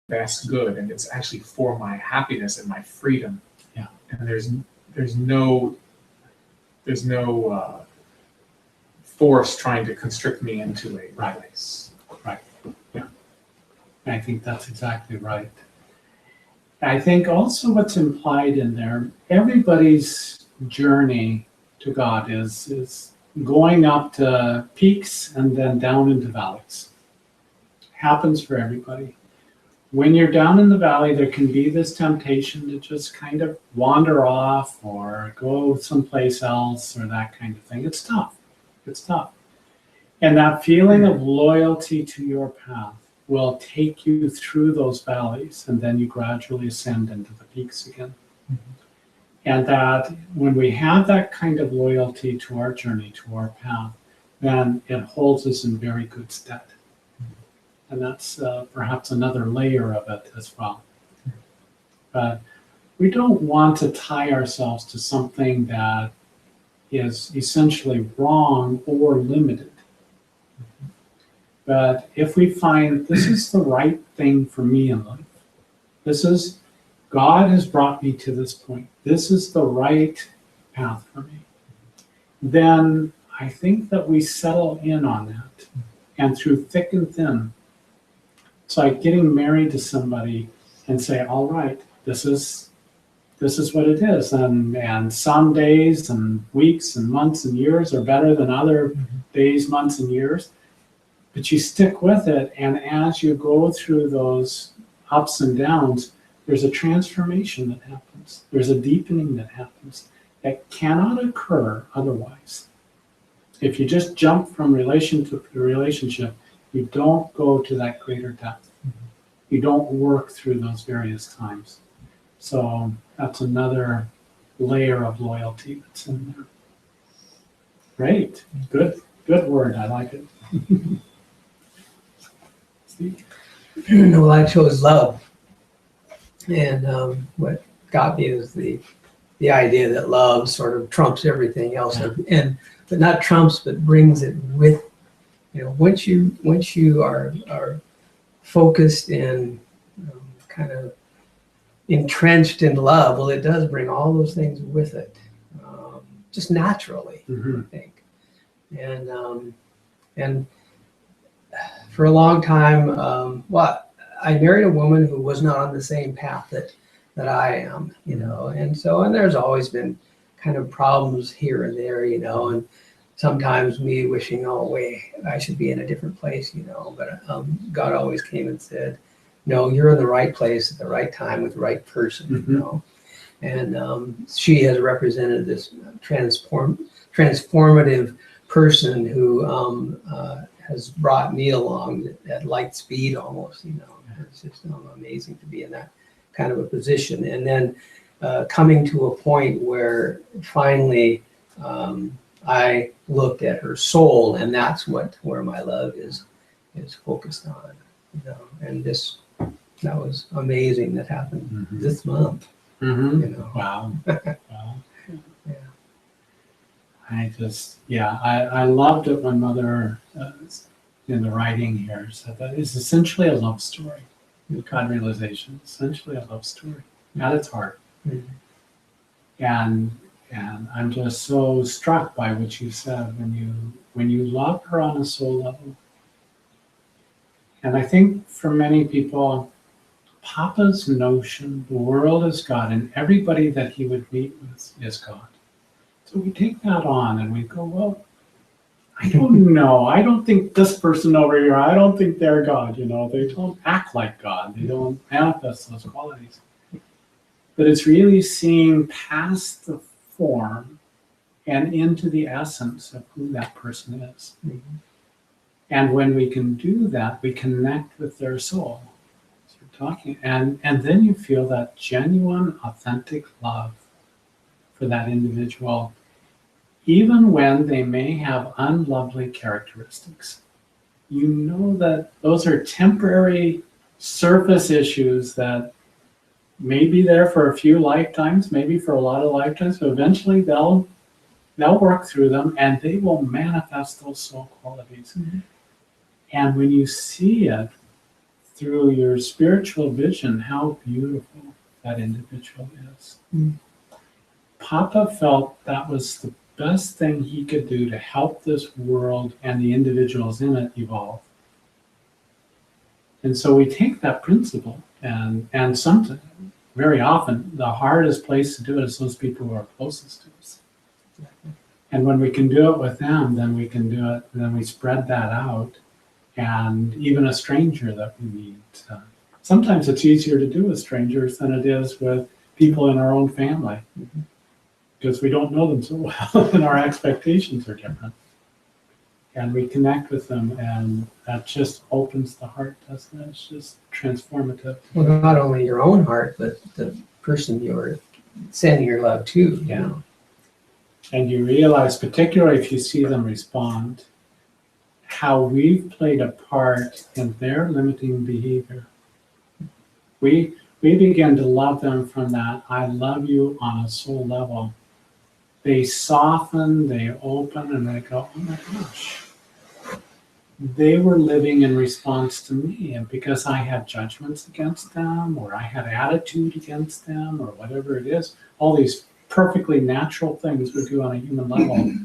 best good, and it's actually for my happiness and my freedom. Yeah. And there's no force trying to constrict me into a place. Right. Yeah. I think that's exactly right. I think also what's implied in there, everybody's journey to God is going up to peaks and then down into valleys. Happens for everybody. When you're down in the valley, there can be this temptation to just kind of wander off or go someplace else or that kind of thing. It's tough. It's tough. And that feeling of loyalty to your path will take you through those valleys, and then you gradually ascend into the peaks again. Mm-hmm. And that when we have that kind of loyalty to our journey, to our path, then it holds us in very good stead. And that's perhaps another layer of it as well. But we don't want to tie ourselves to something that is essentially wrong or limited. But if we find this is the right thing for me in life, God has brought me to this point, this is the right path for me, then I think that we settle in on that. And through thick and thin, it's like getting married to somebody and say, all right, this is what it is. And some days and weeks and months and years are better than other days, months, and years. But you stick with it, and as you go through those ups and downs, there's a transformation that happens. There's a deepening that happens that cannot occur otherwise. If you just jump from relationship to relationship, you don't go to that greater depth. You don't work through those various times. So that's another layer of loyalty that's in there. Great. Good word. I like it. Well, I chose love. And what got me is the idea that love sort of trumps everything else. Yeah. But not trumps, but brings it with, once you are focused and kind of entrenched in love, well, it does bring all those things with it, just naturally, I think. And for a long time, I married a woman who was not on the same path that I am, and there's always been kind of problems here and there, and sometimes me wishing, I should be in a different place, but God always came and said, no, you're in the right place at the right time with the right person, and she has represented this transformative person who has brought me along at light speed almost, It's just amazing to be in that kind of a position. And then coming to a point where finally I looked at her soul, and that's where my love is focused on, and that was amazing. That happened this month. Wow. Wow. I loved it when Mother, in the writing here, said that it's essentially a love story. God realization, essentially a love story at its heart. And I'm just so struck by what you said when you love her on a soul level. And I think for many people, Papa's notion, the world is God, and everybody that he would meet with is God. So we take that on and we go, well, I don't know. I don't think this person over here, I don't think they're God, They don't act like God. They don't manifest those qualities. But it's really seeing past the form and into the essence of who that person is. And when we can do that, we connect with their soul. So we're talking, and then you feel that genuine, authentic love for that individual, even when they may have unlovely characteristics. You know that those are temporary surface issues that may be there for a few lifetimes, maybe for a lot of lifetimes, but eventually they'll work through them and they will manifest those soul qualities. And when you see it through your spiritual vision how beautiful that individual is. Mm. Papa felt that was the best thing he could do to help this world and the individuals in it evolve. And so we take that principle and sometimes, very often, the hardest place to do it is those people who are closest to us. And when we can do it with them, then we can do it, then we spread that out. And even a stranger that we meet. Sometimes it's easier to do with strangers than it is with people in our own family. Because we don't know them so well and our expectations are different. And we connect with them and that just opens the heart, doesn't it? It's just transformative. Well, not only your own heart, but the person you're sending your love to. You Yeah. know? And you realize, particularly if you see them respond, how we've played a part in their limiting behavior. We begin to love them from that I love you on a soul level. They soften, they open, and they go, oh my gosh. They were living in response to me, and because I had judgments against them, or I had attitude against them, or whatever it is, all these perfectly natural things we do on a human level,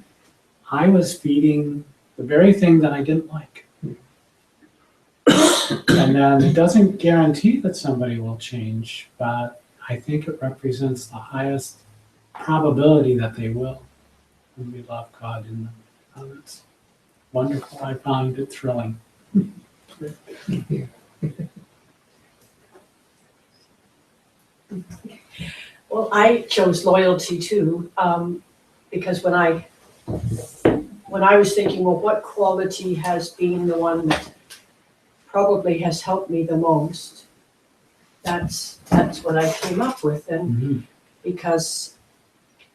I was feeding the very thing that I didn't like. And then it doesn't guarantee that somebody will change, but I think it represents the highest probability that they will when we love God in them. And it's wonderful. I found it thrilling. Well, I chose loyalty too, because when I was thinking, well, what quality has been the one that probably has helped me the most, that's what I came up with. And because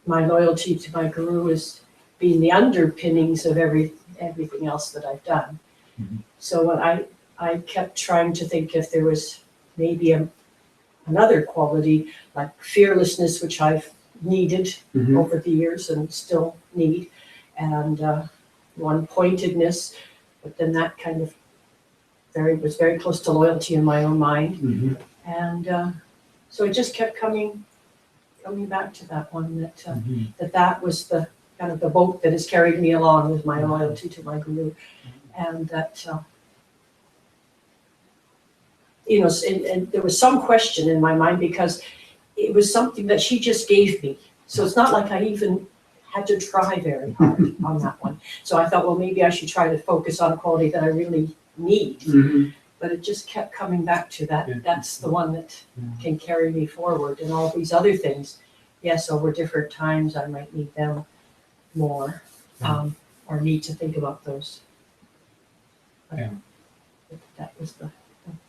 my loyalty to my guru has been the underpinnings of everything else that I've done. So when I kept trying to think if there was maybe another quality like fearlessness, which I've needed over the years and still need, and one-pointedness, but then that kind of was very close to loyalty in my own mind. And so it just kept coming back to that one, that was the kind of the boat that has carried me along with my loyalty to my guru. And that and there was some question in my mind because it was something that she just gave me. So it's not like I even had to try very hard on that one. So I thought, well, maybe I should try to focus on a quality that I really need. But it just kept coming back to that. That's the one that can carry me forward. And all these other things, yes, over different times I might need them more, or need to think about those. But that was the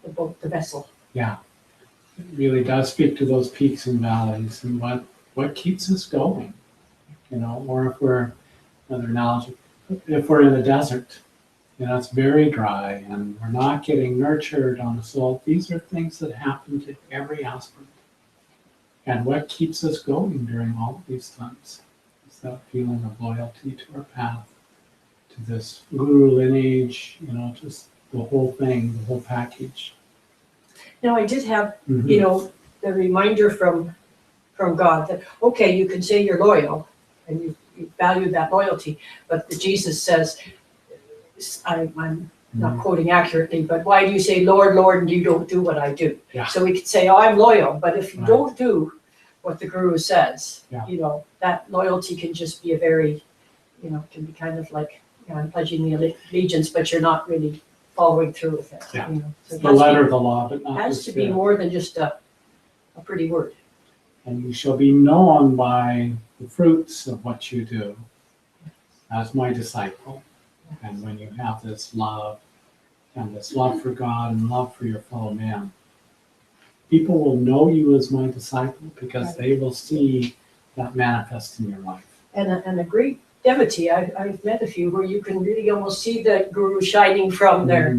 boat, the vessel. Yeah, it really does speak to those peaks and valleys and what keeps us going, or if we're, another analogy, if we're in the desert, it's very dry and we're not getting nurtured on the soul. These are things that happen to every aspirant. And what keeps us going during all of these times is that feeling of loyalty to our path, to this guru lineage, just the whole thing, the whole package. Now I did have, the reminder from God that, okay, you can say you're loyal and you value that loyalty, but Jesus says, I'm not quoting accurately, but why do you say, Lord, Lord, and you don't do what I do? Yeah. So we could say, oh, I'm loyal, but if you don't do what the guru says, that loyalty can just be a very, can be kind of like, I'm pledging the allegiance, but you're not really following through with it. Yeah. So it The letter of the law, but not has the to be spirit. more than just a pretty word. And you shall be known by the fruits of what you do as my disciple. And when you have this love, and this love for God and love for your fellow man, people will know you as my disciple because they will see that manifest in your life. And a great devotee, I've met a few where you can really almost see the guru shining from their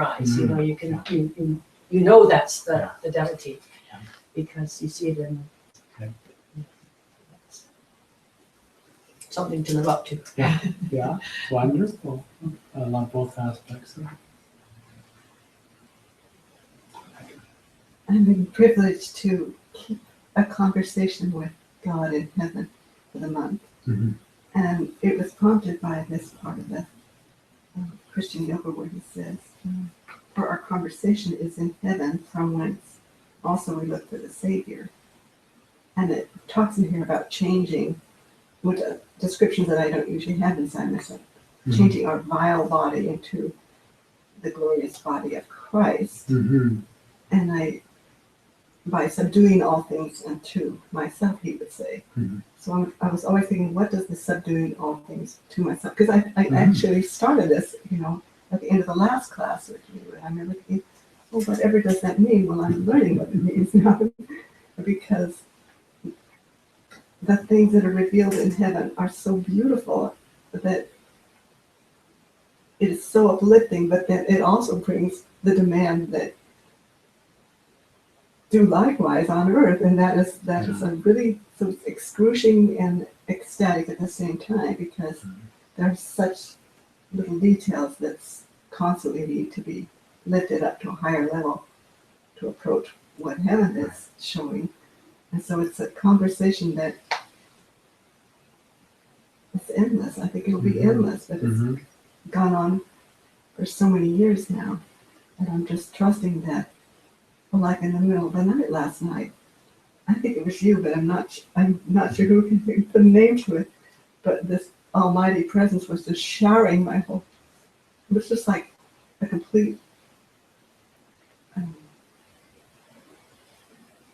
eyes. You can you know that's the devotee because you see it in something to live up to. Yeah, wonderful. I love both aspects of it. I've been privileged to keep a conversation with God in heaven for the month. Mhm. And it was prompted by this part of the Christian yoga where he says, for our conversation is in heaven from whence also we look for the Savior. And it talks in here about changing, with descriptions that I don't usually have inside myself, changing our vile body into the glorious body of Christ. Mhm. And by subduing all things unto myself, he would say. Mhm. So I was always thinking, what does the subduing all things to myself? Because I actually started this, at the end of the last class. I remember thinking, well, whatever does that mean? Well, I'm learning what it means now. Because the things that are revealed in heaven are so beautiful that it is so uplifting, but then it also brings the demand that do likewise on earth, and that is a really so it's excruciating and ecstatic at the same time, because there's such little details that constantly need to be lifted up to a higher level to approach what heaven is showing. And so it's a conversation that it's endless. I think it'll be endless, but it's gone on for so many years now, and I'm just trusting that. Like in the middle of the night last night, I think it was you, but I'm not sure who can put a name to it. But this almighty presence was just showering my whole. It was just like a complete.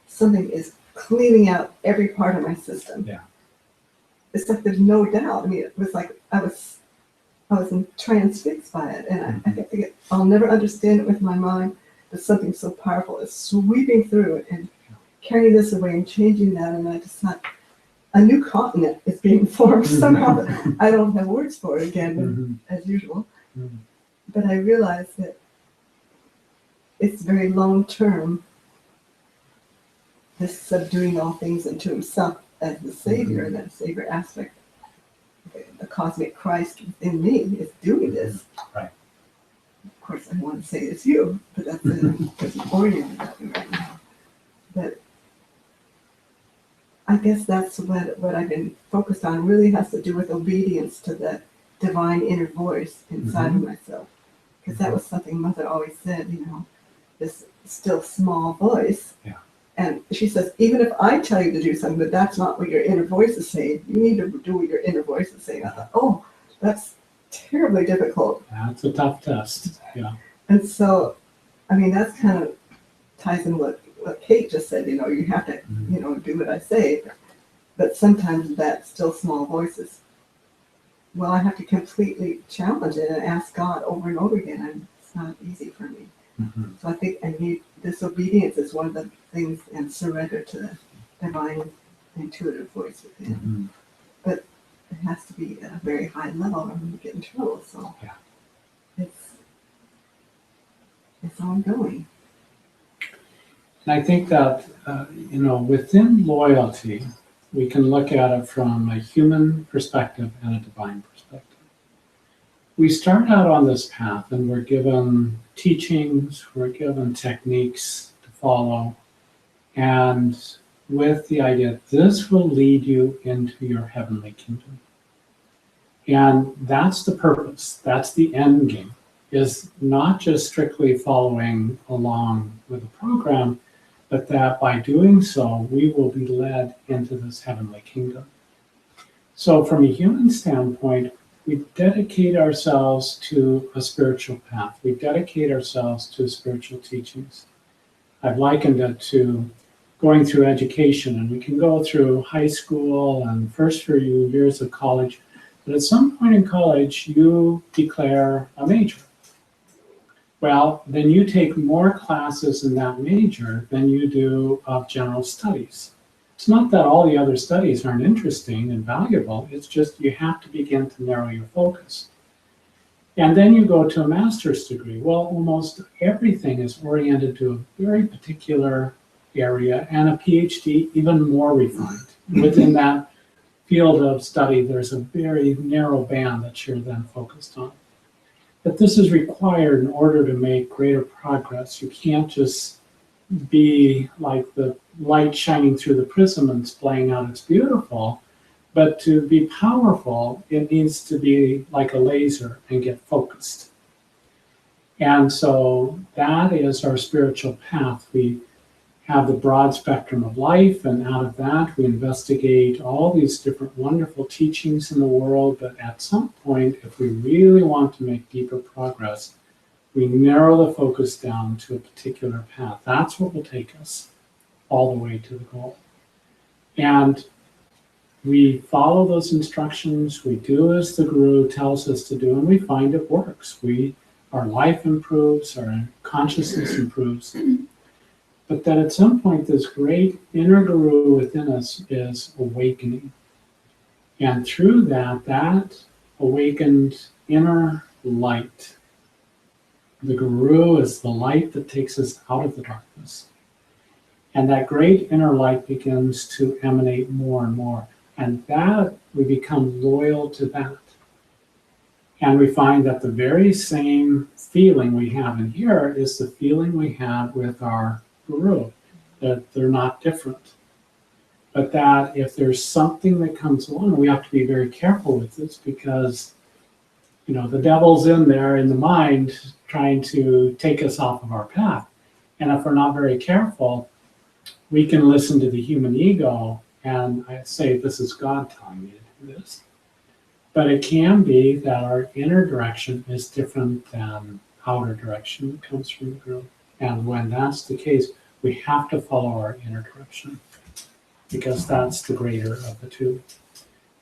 Something is cleaning out every part of my system. Yeah. It's like there's no doubt. I mean, it was like I was transfixed by it, and I kept thinking, I'll never understand it with my mind. But something so powerful is sweeping through it and carrying this away and changing that, and I just thought a new continent is being formed somehow. I don't have words for it again, as usual. But I realized that it's very long term, this subduing all things into himself as the Savior, that Savior aspect. The cosmic Christ within me is doing this. Right. Of course, I want to say it's you, but that's because I'm oriented that way right now. But I guess that's what I've been focused on. Really has to do with obedience to the divine inner voice inside of myself. Because that was something Mother always said, this still small voice. Yeah. And she says, even if I tell you to do something, but that's not what your inner voice is saying, you need to do what your inner voice is saying. I thought, oh, that's terribly difficult. That's a tough test. Yeah. And so, I mean, that's kind of ties in what Kate just said, you have to, do what I say. But sometimes that still small voice is, well, I have to completely challenge it and ask God over and over again. And it's not easy for me. So I think I need this obedience is one of the things, and surrender to the divine intuitive voice within. But it has to be at a very high level or we get in trouble. So it's ongoing. And I think that, within loyalty, we can look at it from a human perspective and a divine perspective. We start out on this path and we're given teachings, we're given techniques to follow, and with the idea this will lead you into your heavenly kingdom. And that's the purpose, that's the end game, is not just strictly following along with the program, but that by doing so, we will be led into this heavenly kingdom. So from a human standpoint, we dedicate ourselves to a spiritual path. We dedicate ourselves to spiritual teachings. I've likened it to going through education, and we can go through high school and first few years of college, but at some point in college, you declare a major. Well, then you take more classes in that major than you do of general studies. It's not that all the other studies aren't interesting and valuable, it's just you have to begin to narrow your focus. And then you go to a master's degree. Well, almost everything is oriented to a very particular area, and a PhD even more refined. Within that field of study, there's a very narrow band that you're then focused on. But this is required in order to make greater progress. You can't just be like the light shining through the prism and splaying out, it's beautiful. But to be powerful, it needs to be like a laser and get focused. And so that is our spiritual path. We have the broad spectrum of life, and out of that, we investigate all these different wonderful teachings in the world. But at some point, if we really want to make deeper progress, we narrow the focus down to a particular path. That's what will take us all the way to the goal. And we follow those instructions, we do as the guru tells us to do, and we find it works. Our life improves, our consciousness improves. But then at some point, this great inner guru within us is awakening. And through that awakened inner light, the guru is the light that takes us out of the darkness. And that great inner light begins to emanate more and more. And that, we become loyal to that. And we find that the very same feeling we have in here is the feeling we have with our guru, that they're not different. But that if there's something that comes along, we have to be very careful with this, because the devil's in there in the mind trying to take us off of our path. And if we're not very careful, we can listen to the human ego and I say, this is God telling me to do this. But it can be that our inner direction is different than outer direction that comes from the guru. And when that's the case, we have to follow our inner direction, because that's the greater of the two.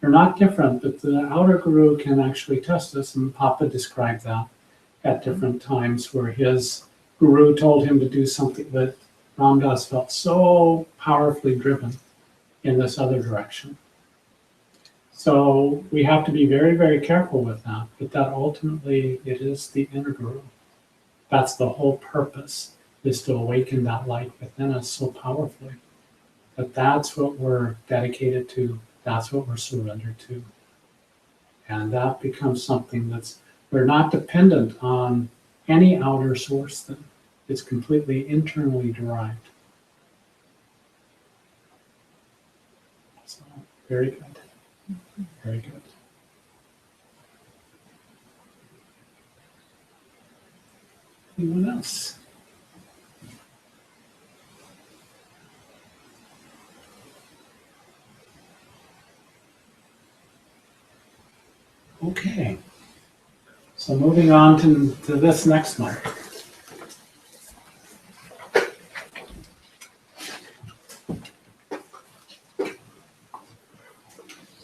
They're not different, but the outer guru can actually test us, and Papa described that at different times where his guru told him to do something that Ram Dass felt so powerfully driven in this other direction. So we have to be very, very careful with that, but that ultimately it is the inner guru. That's the whole purpose, is to awaken that light within us so powerfully. But that's what we're dedicated to, that's what we're surrendered to. And that becomes something we're not dependent on any outer source then. It's completely internally derived. So, very good. Very good. Anyone else? Okay. So moving on to this next one.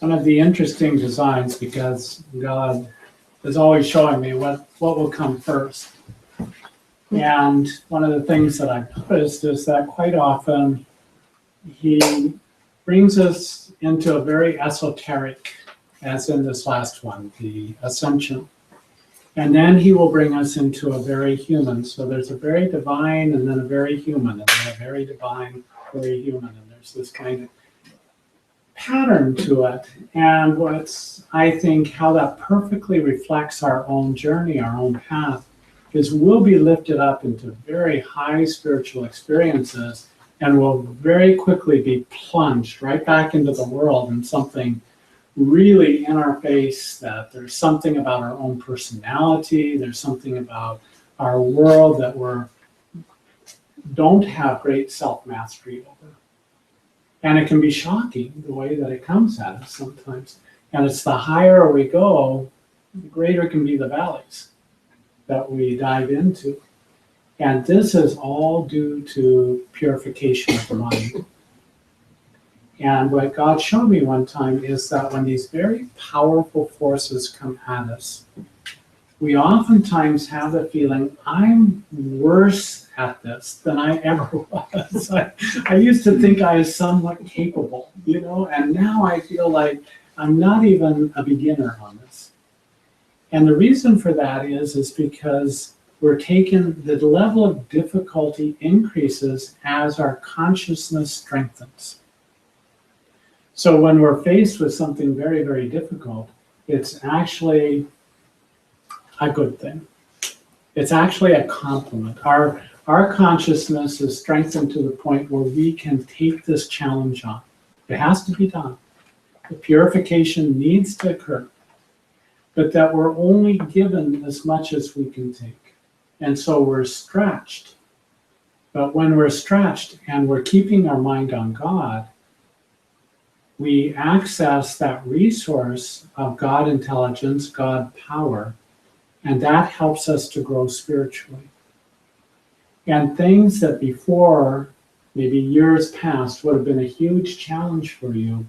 One of the interesting designs, because God is always showing me what will come first. And one of the things that I've noticed is that quite often he brings us into a very esoteric, as in this last one, the ascension. And then he will bring us into a very human. So there's a very divine and then a very human, and then a very divine, very human. And there's this kind of pattern to it. And I think how that perfectly reflects our own journey, our own path, is we'll be lifted up into very high spiritual experiences and will very quickly be plunged right back into the world in something really in our face, that there's something about our own personality, there's something about our world that don't have great self-mastery over. And it can be shocking the way that it comes at us sometimes. And it's the higher we go, the greater can be the valleys that we dive into. And this is all due to purification of the mind. And what God showed me one time is that when these very powerful forces come at us, we oftentimes have the feeling, I'm worse at this than I ever was. I used to think I was somewhat capable, and now I feel like I'm not even a beginner on this. And the reason for that is because the level of difficulty increases as our consciousness strengthens. So when we're faced with something very, very difficult, it's actually a good thing. It's actually a compliment. Our our consciousness is strengthened to the point where we can take this challenge on. It has to be done. The purification needs to occur, but that we're only given as much as we can take. And so we're stretched. But when we're stretched and we're keeping our mind on God, we access that resource of God intelligence, God power, and that helps us to grow spiritually. And things that before, maybe years past, would have been a huge challenge for you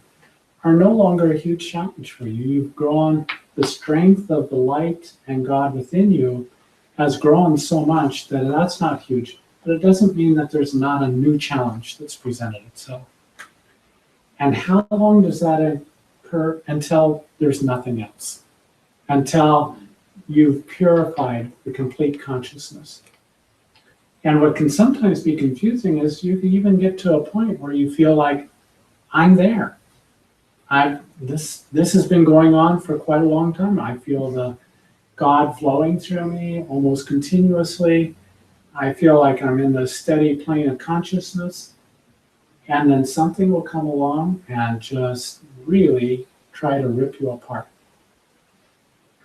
are no longer a huge challenge for you. You've grown, the strength of the light and God within you has grown so much that that's not huge. But it doesn't mean that there's not a new challenge that's presented itself. And how long does that occur? Until there's nothing else. Until you've purified the complete consciousness. And what can sometimes be confusing is you can even get to a point where you feel like, I'm there. This has been going on for quite a long time. I feel the God flowing through me almost continuously. I feel like I'm in the steady plane of consciousness. And then something will come along and just really try to rip you apart.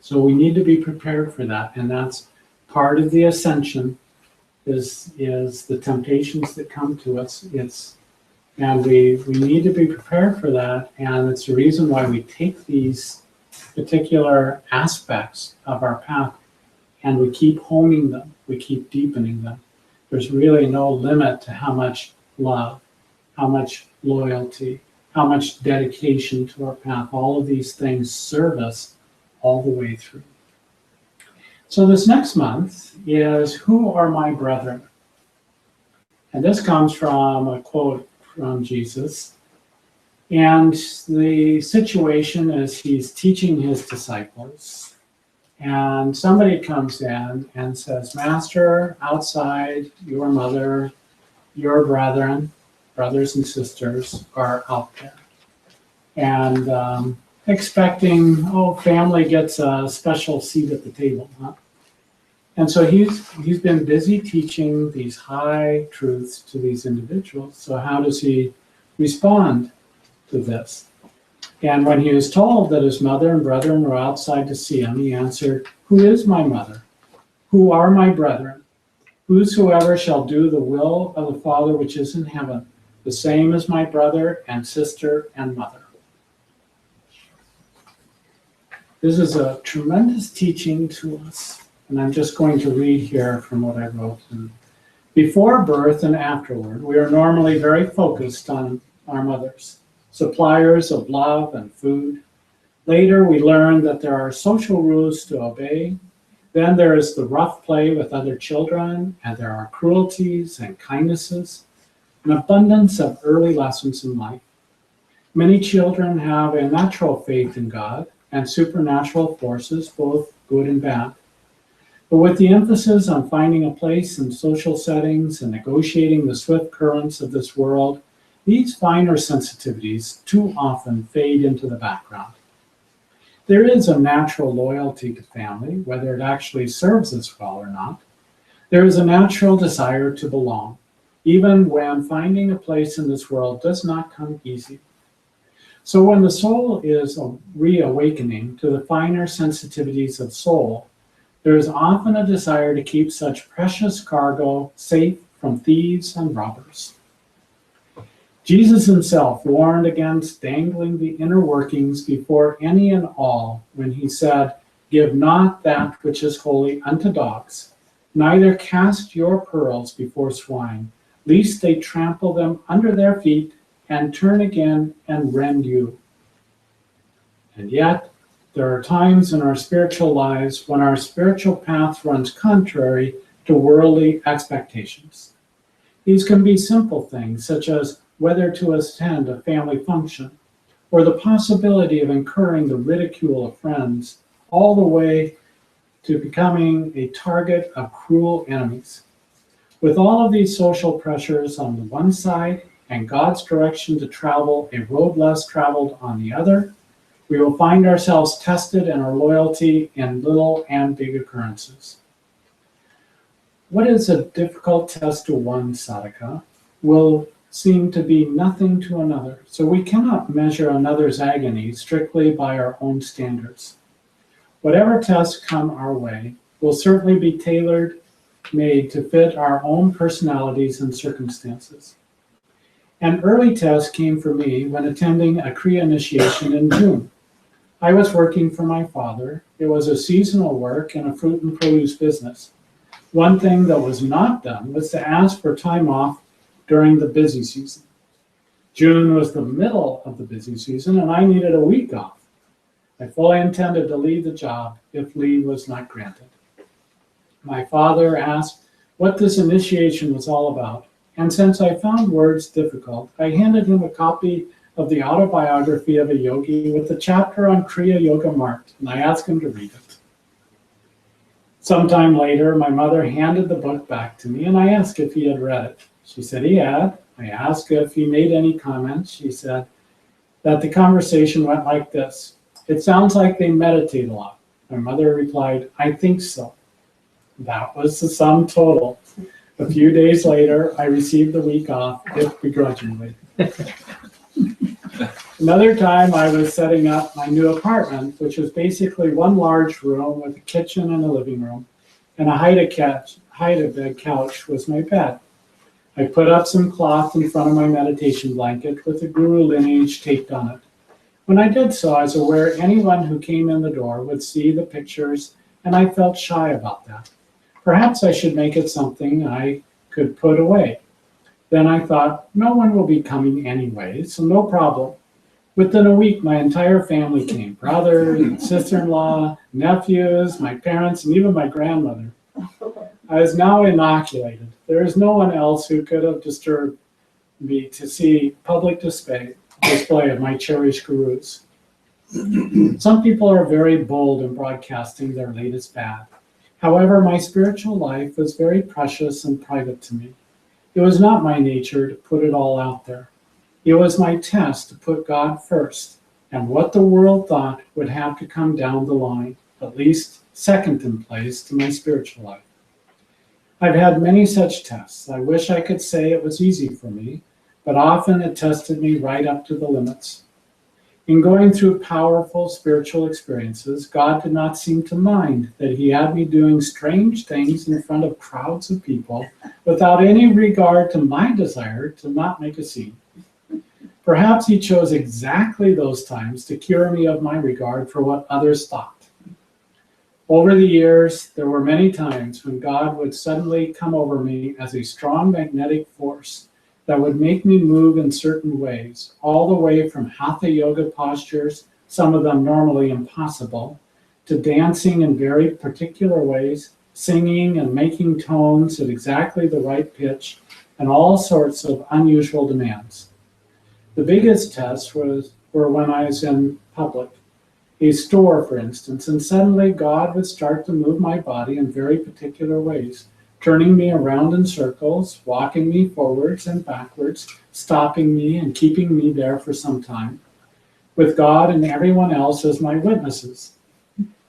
So we need to be prepared for that. And that's part of the ascension is the temptations that come to us. And we need to be prepared for that. And it's the reason why we take these particular aspects of our path and we keep honing them. We keep deepening them. There's really no limit to how much love, how much loyalty, how much dedication to our path. All of these things serve us all the way through. So this next month is, who are my brethren? And this comes from a quote from Jesus. And the situation is he's teaching his disciples. And somebody comes in and says, Master, outside, your mother, your brethren, brothers and sisters are out there. And expecting, family gets a special seat at the table, huh? And so he's been busy teaching these high truths to these individuals. So how does he respond to this? And when he was told that his mother and brethren were outside to see him, he answered, Who is my mother? Who are my brethren? Whosoever shall do the will of the Father which is in heaven, the same as my brother and sister and mother. This is a tremendous teaching to us. And I'm just going to read here from what I wrote. Before birth and afterward, we are normally very focused on our mothers, suppliers of love and food. Later, we learn that there are social rules to obey. Then there is the rough play with other children, and there are cruelties and kindnesses, an abundance of early lessons in life. Many children have a natural faith in God and supernatural forces, both good and bad. But with the emphasis on finding a place in social settings and negotiating the swift currents of this world, these finer sensitivities too often fade into the background. There is a natural loyalty to family, whether it actually serves us well or not. There is a natural desire to belong, even when finding a place in this world does not come easy. So when the soul is reawakening to the finer sensitivities of soul, there is often a desire to keep such precious cargo safe from thieves and robbers. Jesus himself warned against dangling the inner workings before any and all when he said, Give not that which is holy unto dogs, neither cast your pearls before swine, lest they trample them under their feet and turn again and rend you. And yet, there are times in our spiritual lives when our spiritual path runs contrary to worldly expectations. These can be simple things, such as whether to attend a family function, or the possibility of incurring the ridicule of friends, all the way to becoming a target of cruel enemies. With all of these social pressures on the one side and God's direction to travel a road less traveled on the other, we will find ourselves tested in our loyalty in little and big occurrences. What is a difficult test to one sadhaka will seem to be nothing to another, so we cannot measure another's agony strictly by our own standards. Whatever tests come our way will certainly be tailored made to fit our own personalities and circumstances. An early test came for me when attending a Kriya initiation in June. I was working for my father. It was a seasonal work in a fruit and produce business. One thing that was not done was to ask for time off during the busy season. June was the middle of the busy season, and I needed a week off. I fully intended to leave the job if leave was not granted. My father asked what this initiation was all about, and since I found words difficult, I handed him a copy of the autobiography of a yogi with the chapter on Kriya Yoga marked, and I asked him to read it. Sometime later, my mother handed the book back to me, and I asked if he had read it. She said he had. I asked if he made any comments. She said that the conversation went like this: "It sounds like they meditate a lot." My mother replied, "I think so." That was the sum total. A few days later, I received the week off, if begrudgingly. Another time, I was setting up my new apartment, which was basically one large room with a kitchen and a living room, and a hide-a-bed couch was my bed. I put up some cloth in front of my meditation blanket with the Guru lineage taped on it. When I did so, I was aware anyone who came in the door would see the pictures, and I felt shy about that. Perhaps I should make it something I could put away. Then I thought, no one will be coming anyway, so no problem. Within a week, my entire family came: brother, sister-in-law, nephews, my parents, and even my grandmother. I was now inoculated. There is no one else who could have disturbed me to see public display of my cherished gurus. Some people are very bold in broadcasting their latest fad. However, my spiritual life was very precious and private to me. It was not my nature to put it all out there. It was my test to put God first, and what the world thought would have to come down the line, at least second in place to my spiritual life. I've had many such tests. I wish I could say it was easy for me, but often it tested me right up to the limits. In going through powerful spiritual experiences, God did not seem to mind that he had me doing strange things in front of crowds of people without any regard to my desire to not make a scene. Perhaps he chose exactly those times to cure me of my regard for what others thought. Over the years, there were many times when God would suddenly come over me as a strong magnetic force that would make me move in certain ways, all the way from hatha yoga postures, some of them normally impossible, to dancing in very particular ways, singing and making tones at exactly the right pitch, and all sorts of unusual demands. The biggest tests were when I was in public, a store, for instance, and suddenly God would start to move my body in very particular ways, turning me around in circles, walking me forwards and backwards, stopping me and keeping me there for some time, with God and everyone else as my witnesses.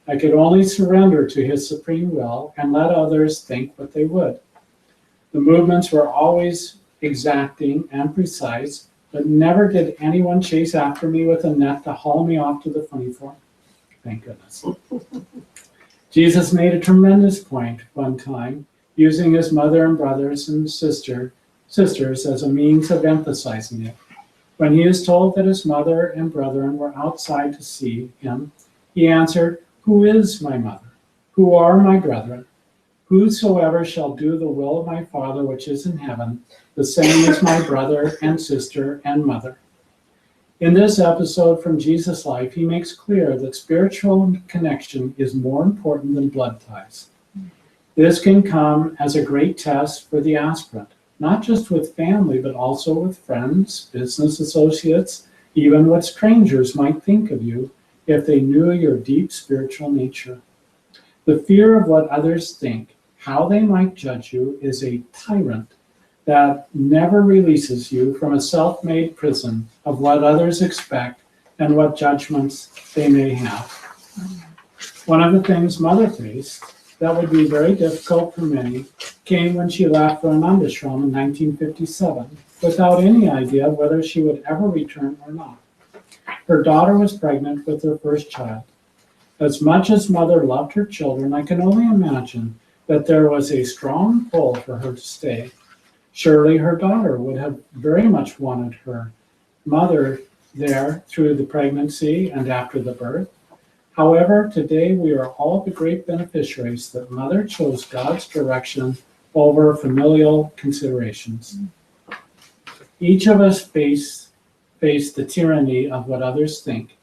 I could only surrender to his supreme will and let others think what they would. The movements were always exacting and precise, but never did anyone chase after me with a net to haul me off to the funny farm. Thank goodness. Jesus made a tremendous point one time, using his mother and brothers and sisters as a means of emphasizing it. When he is told that his mother and brethren were outside to see him, he answered, "Who is my mother? Who are my brethren? Whosoever shall do the will of my Father which is in heaven, the same is my brother and sister and mother." In this episode from Jesus' life, he makes clear that spiritual connection is more important than blood ties. This can come as a great test for the aspirant, not just with family, but also with friends, business associates, even what strangers might think of you if they knew your deep spiritual nature. The fear of what others think, how they might judge you, is a tyrant that never releases you from a self-made prison of what others expect and what judgments they may have. One of the things Mother faced that would be very difficult for many came when she left for an ashram in 1957 without any idea whether she would ever return or not. Her daughter was pregnant with her first child. As much as mother loved her children, I can only imagine that there was a strong pull for her to stay. Surely her daughter would have very much wanted her mother there through the pregnancy and after the birth. However, today we are all the great beneficiaries that mother chose God's direction over familial considerations. Each of us face the tyranny of what others think.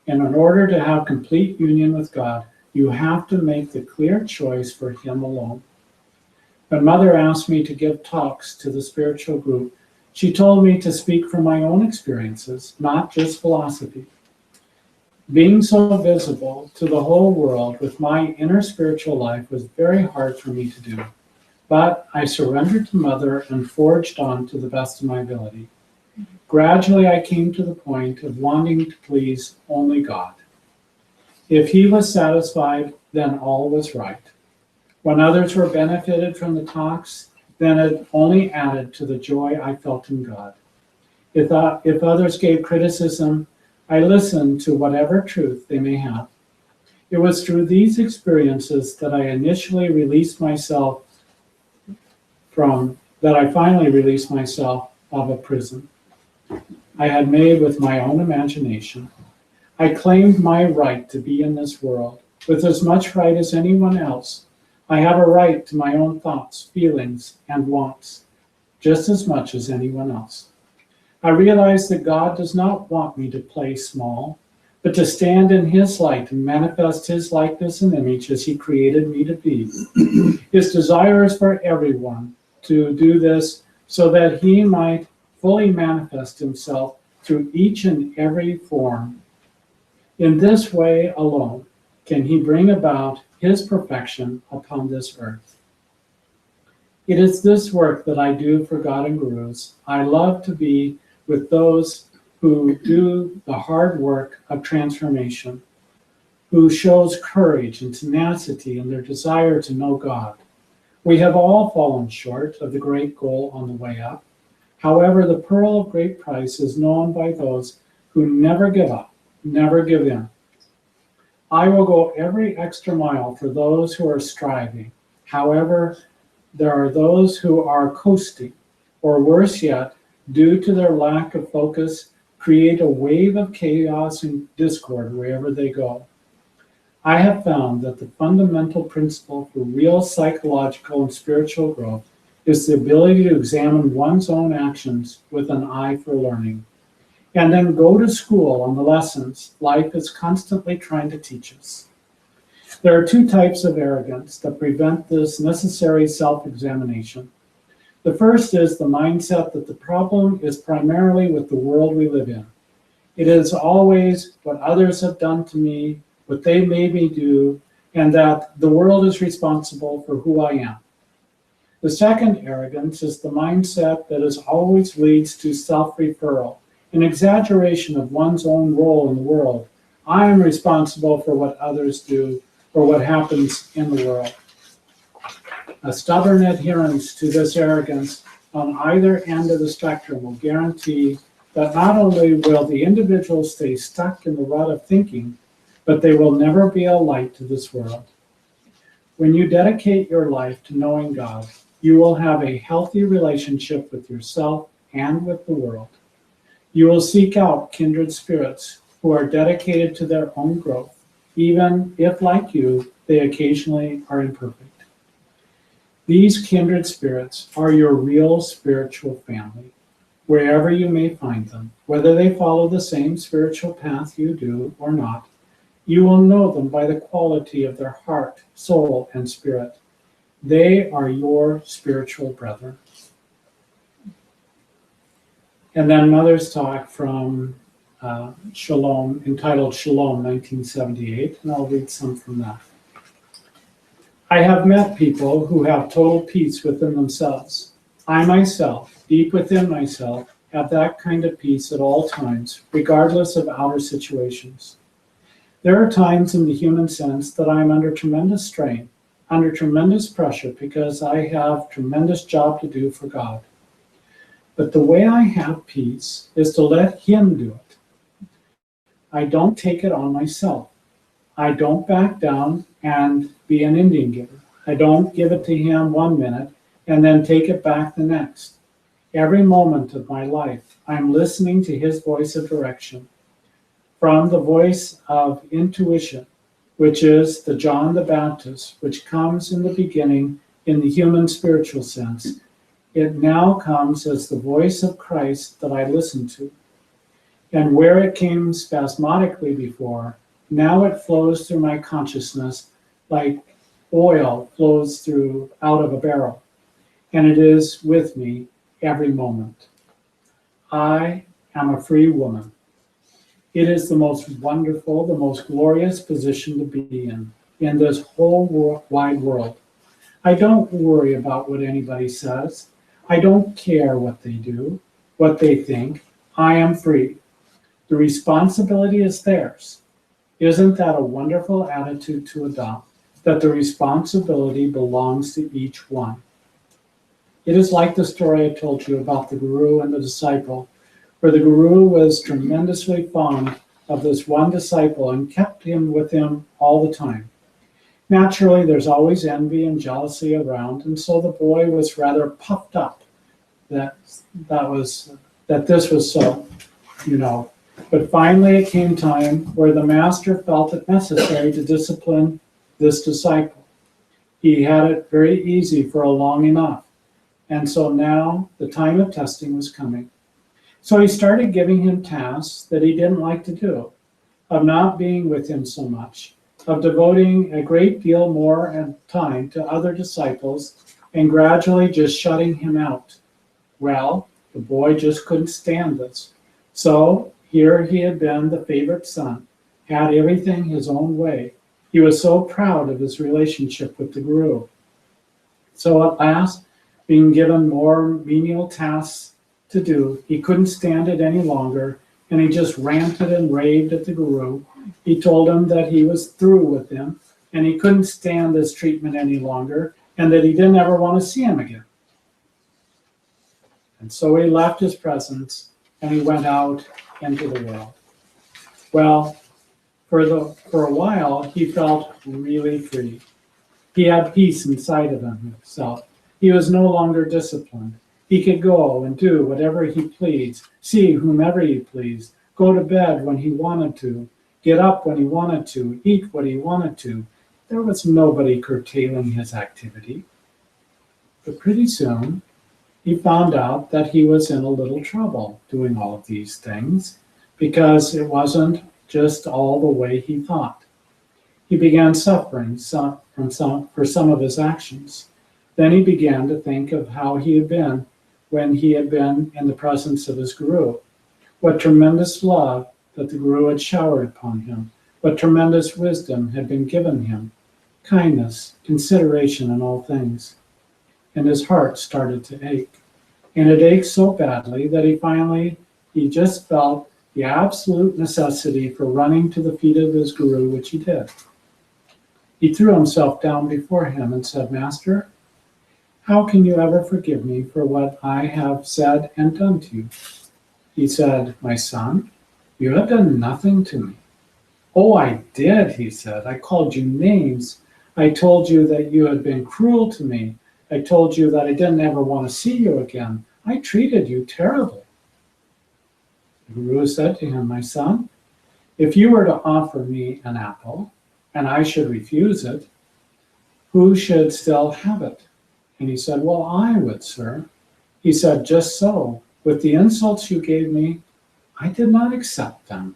And in order to have complete union with God, you have to make the clear choice for Him alone. When Mother asked me to give talks to the spiritual group, she told me to speak from my own experiences, not just philosophy. Being so visible to the whole world with my inner spiritual life was very hard for me to do. But I surrendered to Mother and forged on to the best of my ability. Gradually, I came to the point of wanting to please only God. If He was satisfied, then all was right. When others were benefited from the talks, then it only added to the joy I felt in God. If others gave criticism, I listened to whatever truth they may have. It was through these experiences that I finally released myself of a prison I had made with my own imagination. I claimed my right to be in this world, with as much right as anyone else. I have a right to my own thoughts, feelings, and wants, just as much as anyone else. I realized that God does not want me to play small, but to stand in His light and manifest His likeness and image as He created me to be. His desire is for everyone to do this so that He might fully manifest Himself through each and every form. In this way alone can He bring about His perfection upon this earth. It is this work that I do for God and Gurus. I love to be with those who do the hard work of transformation, who shows courage and tenacity in their desire to know God. We have all fallen short of the great goal on the way up. However, the pearl of great price is known by those who never give up, never give in. I will go every extra mile for those who are striving. However, there are those who are coasting, or worse yet, due to their lack of focus, create a wave of chaos and discord wherever they go. I have found that the fundamental principle for real psychological and spiritual growth is the ability to examine one's own actions with an eye for learning, and then go to school on the lessons life is constantly trying to teach us. There are two types of arrogance that prevent this necessary self-examination. The first is the mindset that the problem is primarily with the world we live in. It is always what others have done to me, what they made me do, and that the world is responsible for who I am. The second arrogance is the mindset that always leads to self-referral, an exaggeration of one's own role in the world. I am responsible for what others do or what happens in the world. A stubborn adherence to this arrogance on either end of the spectrum will guarantee that not only will the individual stay stuck in the rut of thinking, but they will never be a light to this world. When you dedicate your life to knowing God, you will have a healthy relationship with yourself and with the world. You will seek out kindred spirits who are dedicated to their own growth, even if, like you, they occasionally are imperfect. These kindred spirits are your real spiritual family, wherever you may find them. Whether they follow the same spiritual path you do or not, you will know them by the quality of their heart, soul, and spirit. They are your spiritual brethren. And then Mother's talk from Shalom, entitled Shalom, 1978, and I'll read some from that. I have met people who have total peace within themselves. I myself, deep within myself, have that kind of peace at all times, regardless of outer situations. There are times in the human sense that I am under tremendous strain, under tremendous pressure because I have tremendous job to do for God. But the way I have peace is to let Him do it. I don't take it on myself. I don't back down and be an Indian giver. I don't give it to Him 1 minute and then take it back the next. Every moment of my life, I'm listening to His voice of direction. From the voice of intuition, which is the John the Baptist, which comes in the beginning in the human spiritual sense, it now comes as the voice of Christ that I listen to. And where it came spasmodically before, now it flows through my consciousness like oil flows through out of a barrel. And it is with me every moment. I am a free woman. It is the most wonderful, the most glorious position to be in this whole wide world. I don't worry about what anybody says. I don't care what they do, what they think. I am free. The responsibility is theirs. Isn't that a wonderful attitude to adopt, that the responsibility belongs to each one? It is like the story I told you about the guru and the disciple, where the guru was tremendously fond of this one disciple and kept him with him all the time. Naturally, there's always envy and jealousy around, and so the boy was rather puffed up that this was so, But finally it came time where the master felt it necessary to discipline this disciple. He had it very easy for a long enough. And so now the time of testing was coming. So he started giving him tasks that he didn't like to do, of not being with him so much, of devoting a great deal more time to other disciples, and gradually just shutting him out. Well, the boy just couldn't stand this. So here he had been the favorite son, had everything his own way. He was so proud of his relationship with the guru. So at last, being given more menial tasks to do, he couldn't stand it any longer, and he just ranted and raved at the guru. He told him that he was through with him, and he couldn't stand this treatment any longer, and that he didn't ever want to see him again. And so he left his presence, and he went out into the world. Well, for a while, he felt really free. He had peace inside of himself. He was no longer disciplined. He could go and do whatever he pleased, see whomever he pleased, go to bed when he wanted to, get up when he wanted to, eat what he wanted to. There was nobody curtailing his activity. But pretty soon, he found out that he was in a little trouble doing all of these things because it wasn't just all the way he thought. He began suffering for some of his actions. Then he began to think of how he had been when he had been in the presence of his guru. What tremendous love that the guru had showered upon him. What tremendous wisdom had been given him. Kindness, consideration in all things. And his heart started to ache. And it ached so badly that he just felt the absolute necessity for running to the feet of his guru, which he did. He threw himself down before him and said, "Master, how can you ever forgive me for what I have said and done to you?" He said, "My son, you have done nothing to me." "Oh, I did," he said. "I called you names. I told you that you had been cruel to me. I told you that I didn't ever want to see you again. I treated you terribly." The guru said to him, "My son, if you were to offer me an apple and I should refuse it, who should still have it?" And he said, "Well, I would, sir." He said, "Just so. With the insults you gave me, I did not accept them,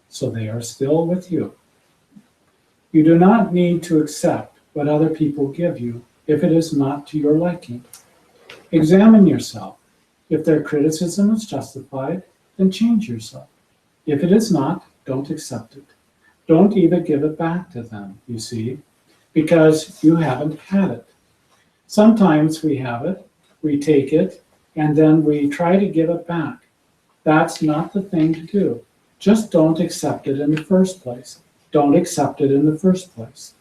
so they are still with you. You do not need to accept what other people give you if it is not to your liking. Examine yourself. If their criticism is justified, then change yourself. If it is not, don't accept it. Don't even give it back to them, you see, because you haven't had it. Sometimes we have it, we take it, and then we try to give it back. That's not the thing to do. Just don't accept it in the first place. Don't accept it in the first place.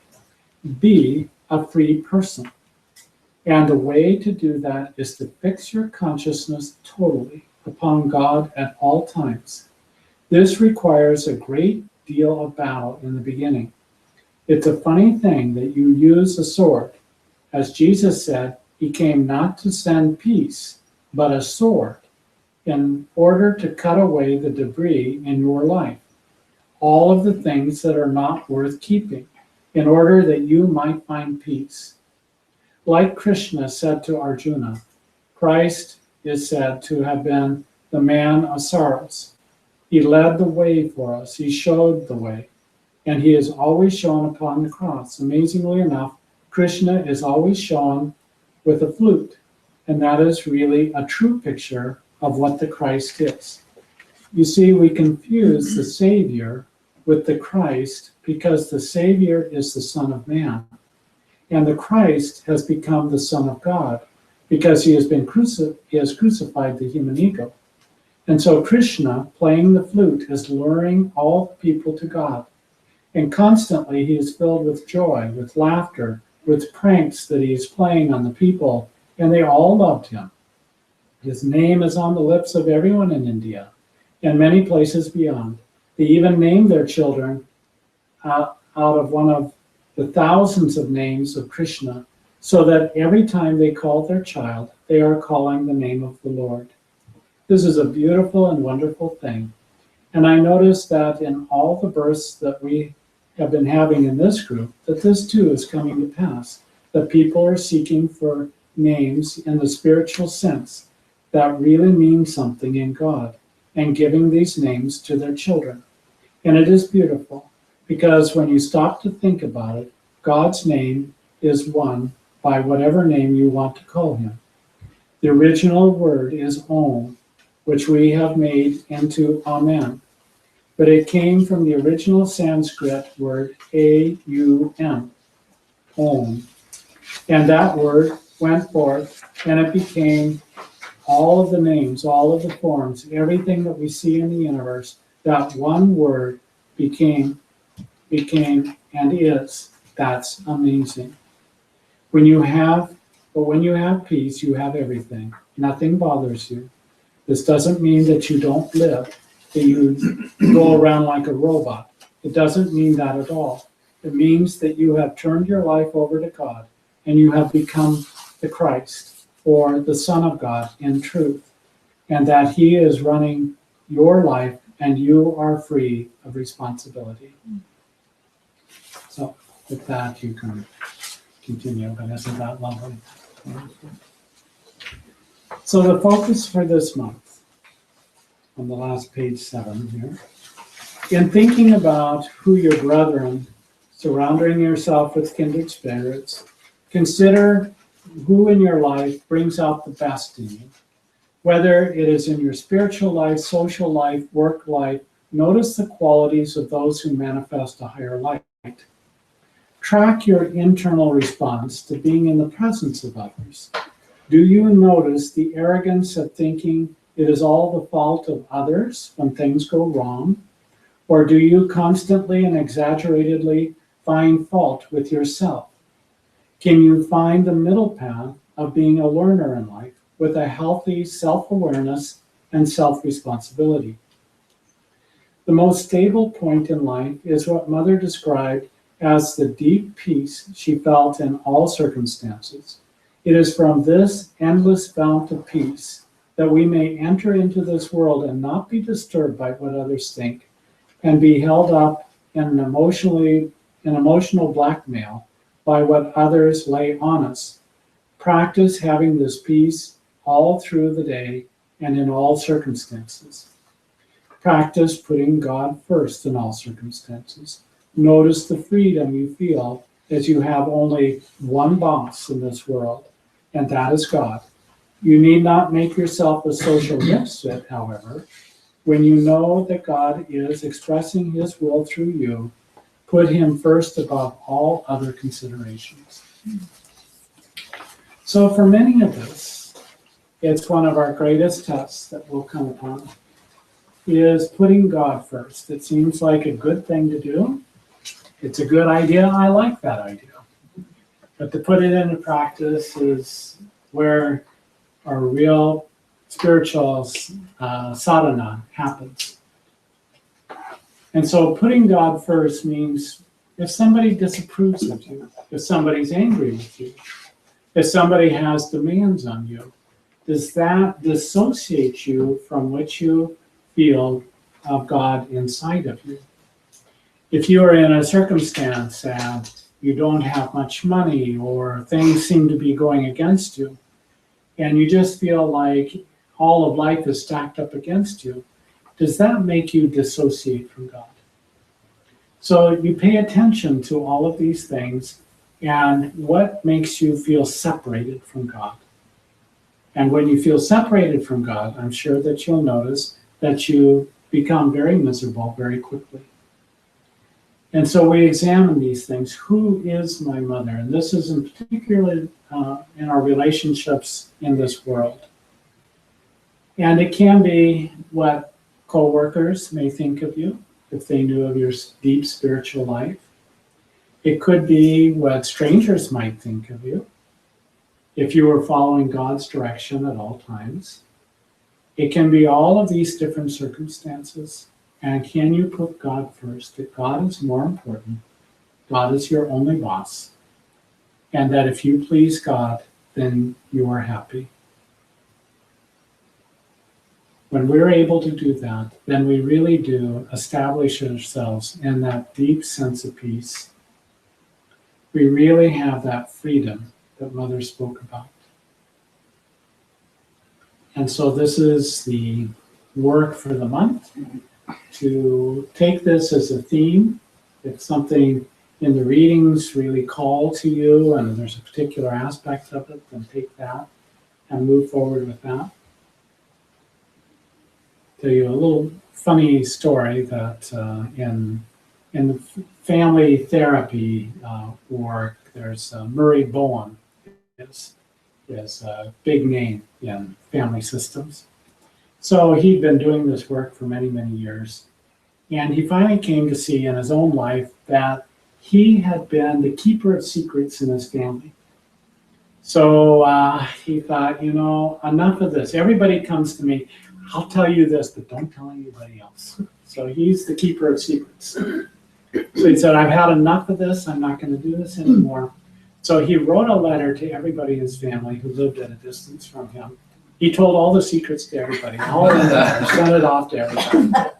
Be a free person. And the way to do that is to fix your consciousness totally upon God at all times. This requires a great deal of battle in the beginning. It's a funny thing that you use a sword. As Jesus said, he came not to send peace, but a sword, in order to cut away the debris in your life, all of the things that are not worth keeping, in order that you might find peace. Like Krishna said to Arjuna, Christ is said to have been the man of sorrows. He led the way for us, he showed the way, and he is always shown upon the cross. Amazingly enough, Krishna is always shown with a flute, and that is really a true picture of what the Christ is. You see, we confuse the Savior with the Christ because the Savior is the Son of Man, and the Christ has become the Son of God because he has crucified the human ego. And so Krishna, playing the flute, is luring all people to God. And constantly he is filled with joy, with laughter, with pranks that he is playing on the people, and they all loved him. His name is on the lips of everyone in India and many places beyond. They even named their children out of one of the thousands of names of Krishna, so that every time they call their child, they are calling the name of the Lord. This is a beautiful and wonderful thing. And I noticed that in all the births that we have been having in this group, that this too is coming to pass, that people are seeking for names in the spiritual sense that really mean something in God, and giving these names to their children. And it is beautiful, because when you stop to think about it, God's name is one by whatever name you want to call him. The original word is Om, which we have made into Amen. But it came from the original Sanskrit word A-U-M, Om. And that word went forth, and it became all of the names, all of the forms, everything that we see in the universe. That one word became and is. That's amazing. When you have peace, you have everything. Nothing bothers you. This doesn't mean that you don't live, that you go around like a robot. It doesn't mean that at all. It means that you have turned your life over to God, and you have become the Christ, or the Son of God in truth, and that he is running your life, and you are free of responsibility. So with that, you can continue, but isn't that lovely? So the focus for this month, on the last page 7 here, in thinking about who your brethren, surrounding yourself with kindred spirits, consider who in your life brings out the best in you. Whether it is in your spiritual life, social life, work life, notice the qualities of those who manifest a higher light. Track your internal response to being in the presence of others. Do you notice the arrogance of thinking it is all the fault of others when things go wrong? Or do you constantly and exaggeratedly find fault with yourself? Can you find the middle path of being a learner in life with a healthy self-awareness and self-responsibility? The most stable point in life is what Mother described as the deep peace she felt in all circumstances. It is from this endless fount of peace that we may enter into this world and not be disturbed by what others think, and be held up in emotional blackmail by what others lay on us. Practice having this peace all through the day and in all circumstances. Practice putting God first in all circumstances. Notice the freedom you feel as you have only one boss in this world, and that is God. You need not make yourself a social misfit, however. When you know that God is expressing his will through you, put him first above all other considerations. So for many of us, it's one of our greatest tests that we'll come upon, is putting God first. It seems like a good thing to do. It's a good idea. I like that idea. But to put it into practice is where our real spiritual sadhana happens. And so putting God first means if somebody disapproves of you, if somebody's angry with you, if somebody has demands on you, does that dissociate you from what you feel of God inside of you? If you are in a circumstance and you don't have much money or things seem to be going against you, and you just feel like all of life is stacked up against you, does that make you dissociate from God? So you pay attention to all of these things and what makes you feel separated from God. And when you feel separated from God, I'm sure that you'll notice that you become very miserable very quickly. And so we examine these things. Who is my mother? And this is in particularly in our relationships in this world. And it can be what co-workers may think of you if they knew of your deep spiritual life. It could be what strangers might think of you if you were following God's direction at all times. It can be all of these different circumstances. And can you put God first? That God is more important. God is your only boss. And that if you please God, then you are happy. When we're able to do that, then we really do establish ourselves in that deep sense of peace. We really have that freedom that Mother spoke about. And so this is the work for the month, to take this as a theme. If something in the readings really call to you and there's a particular aspect of it, then take that and move forward with that. Tell you a little funny story that in the family therapy work, there's Murray Bowen is a big name in family systems. So he'd been doing this work for many, many years. And he finally came to see in his own life that he had been the keeper of secrets in his family. So he thought, enough of this. Everybody comes to me, I'll tell you this, but don't tell anybody else. So he's the keeper of secrets. So he said, I've had enough of this. I'm not going to do this anymore. So he wrote a letter to everybody in his family who lived at a distance from him. He told all the secrets to everybody, all of them, sent it off to everybody.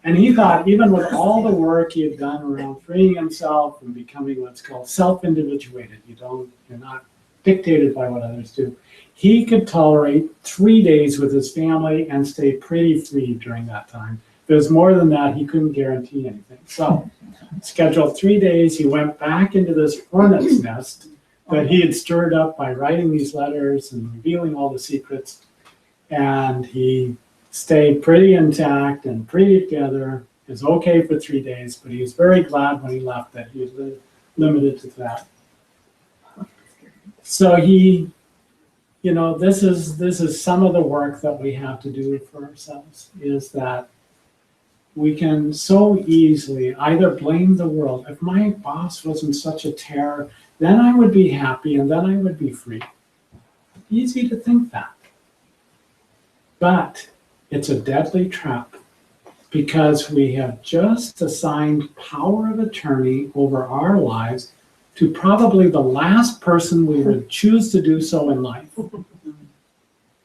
And he thought, even with all the work he had done around freeing himself and becoming what's called self-individuated, you're not dictated by what others do, he could tolerate 3 days with his family and stay pretty free during that time. If it was more than that, he couldn't guarantee anything. So, scheduled 3 days, he went back into this hornet's nest that he had stirred up by writing these letters and revealing all the secrets. And he stayed pretty intact and pretty together. It was okay for 3 days, but he was very glad when he left that he was limited to that. So this is some of the work that we have to do for ourselves, is that we can so easily either blame the world. If my boss wasn't such a terror, then I would be happy and then I would be free. Easy to think that. But it's a deadly trap, because we have just assigned power of attorney over our lives to probably the last person we would choose to do so in life.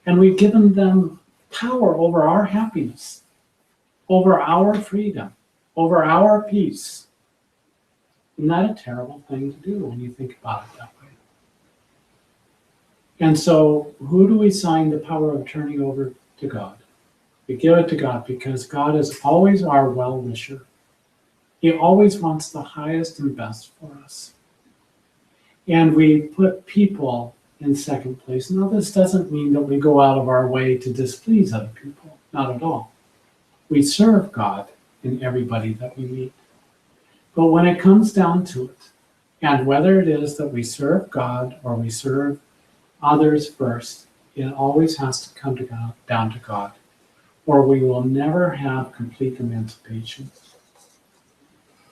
And we've given them power over our happiness, over our freedom, over our peace. Isn't that a terrible thing to do when you think about it that way? And so who do we sign the power of attorney over? To God. We give it to God because God is always our well-wisher. He always wants the highest and best for us. And we put people in second place. Now, this doesn't mean that we go out of our way to displease other people. Not at all. We serve God in everybody that we meet. But when it comes down to it, and whether it is that we serve God or we serve others first, it always has to come down to God, or we will never have complete emancipation.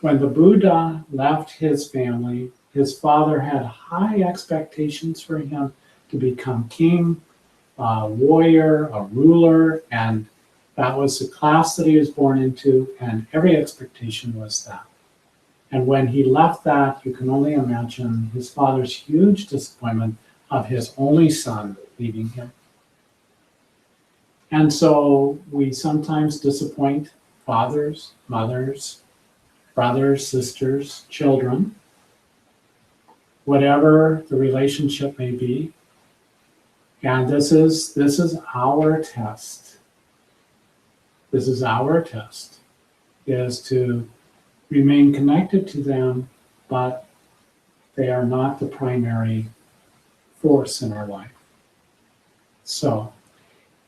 When the Buddha left his family His father had high expectations for him to become king, a warrior, a ruler, and that was the class that he was born into, and every expectation was that. And when he left that, you can only imagine his father's huge disappointment of his only son leaving him. And so we sometimes disappoint fathers, mothers, brothers, sisters, children, whatever the relationship may be. And this is our test. This is our test, is to remain connected to them, but they are not the primary force in our life. So,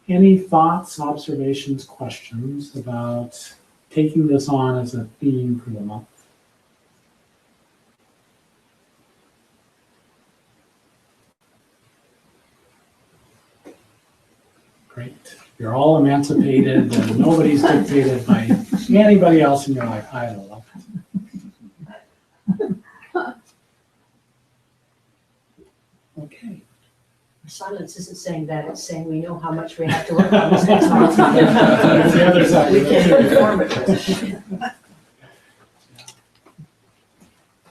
any thoughts, observations, questions about taking this on as a theme for the month? Great. You're all emancipated and nobody's dictated by anybody else in your life. I love it. Okay. Silence isn't saying that, it's saying we know how much we have to work on this next month. That's the other side. We can inform it.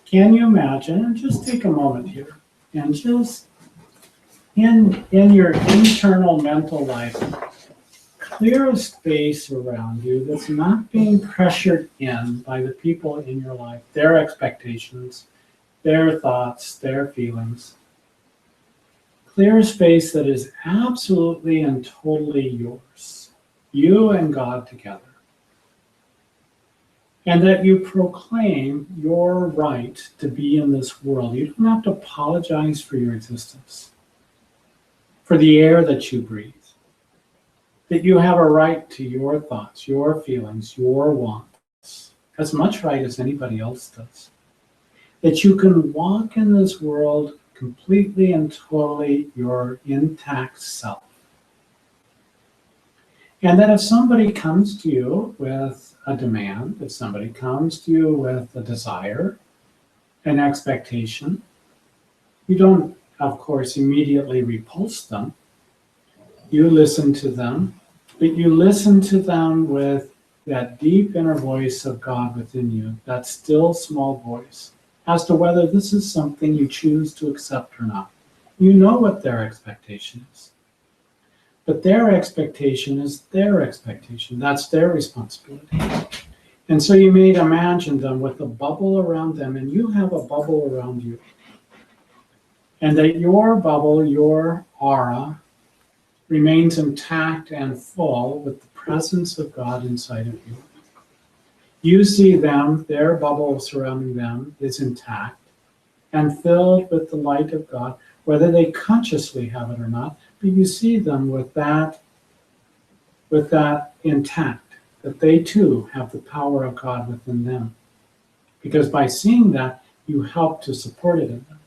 Can you imagine, and just take a moment here, and just in your internal mental life, clear a space around you that's not being pressured in by the people in your life, their expectations, their thoughts, their feelings. Clear a space that is absolutely and totally yours, you and God together. And that you proclaim your right to be in this world. You don't have to apologize for your existence, for the air that you breathe. That you have a right to your thoughts, your feelings, your wants, as much right as anybody else does. That you can walk in this world completely and totally your intact self. And that if somebody comes to you with a demand, if somebody comes to you with a desire, an expectation, you don't, of course, immediately repulse them. You listen to them, but you listen to them with that deep inner voice of God within you, that still small voice, as to whether this is something you choose to accept or not. You know what their expectation is. But their expectation is their expectation. That's their responsibility. And so you may imagine them with a bubble around them, and you have a bubble around you. And that your bubble, your aura, remains intact and full with the presence of God inside of you. You see them, their bubble surrounding them is intact and filled with the light of God, whether they consciously have it or not, but you see them with that intact, that they too have the power of God within them. Because by seeing that, you help to support it in them.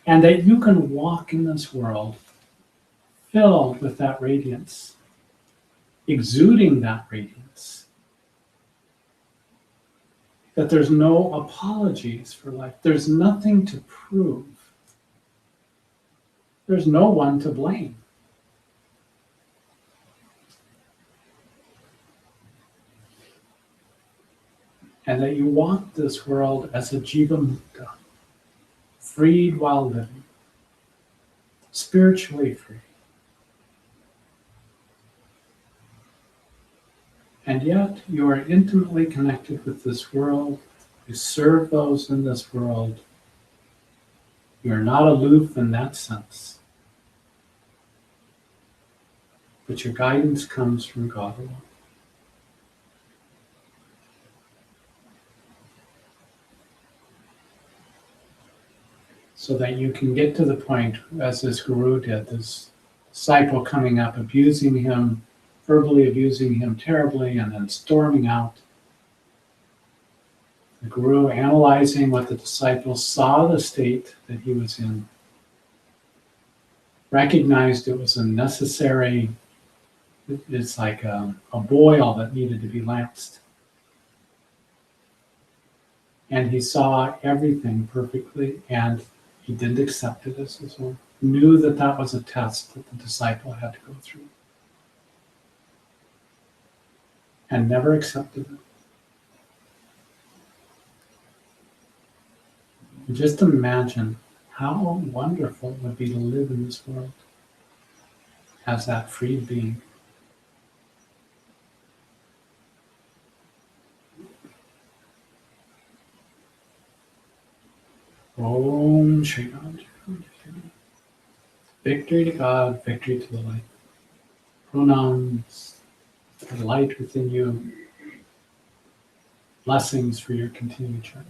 And that you can walk in this world filled with that radiance, exuding that radiance. That there's no apologies for life. There's nothing to prove. There's no one to blame. And that you walk this world as a jiva mukta, freed while living, spiritually free. And yet you are intimately connected with this world. You serve those in this world. You are not aloof in that sense. But your guidance comes from God alone. So that you can get to the point, as this guru did, this disciple coming up, abusing him, verbally abusing him terribly, and then storming out. The guru, analyzing what the disciple saw the state that he was in, recognized it was a necessary, it's like a boil that needed to be lanced. and he saw everything perfectly, and he didn't accept it as his own. Knew that that was a test that the disciple had to go through, and never accepted it. And just imagine how wonderful it would be to live in this world as that free being. Om Shri Ram. Victory to God, victory to the light. Pronouns, the light within you. Blessings for your continued journey.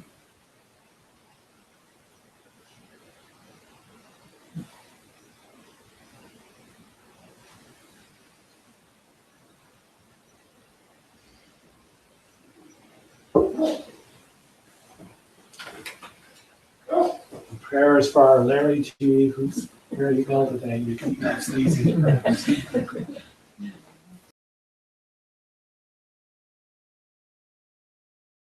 Prayers for our Larry G, who's very ill today. You can, that's easy.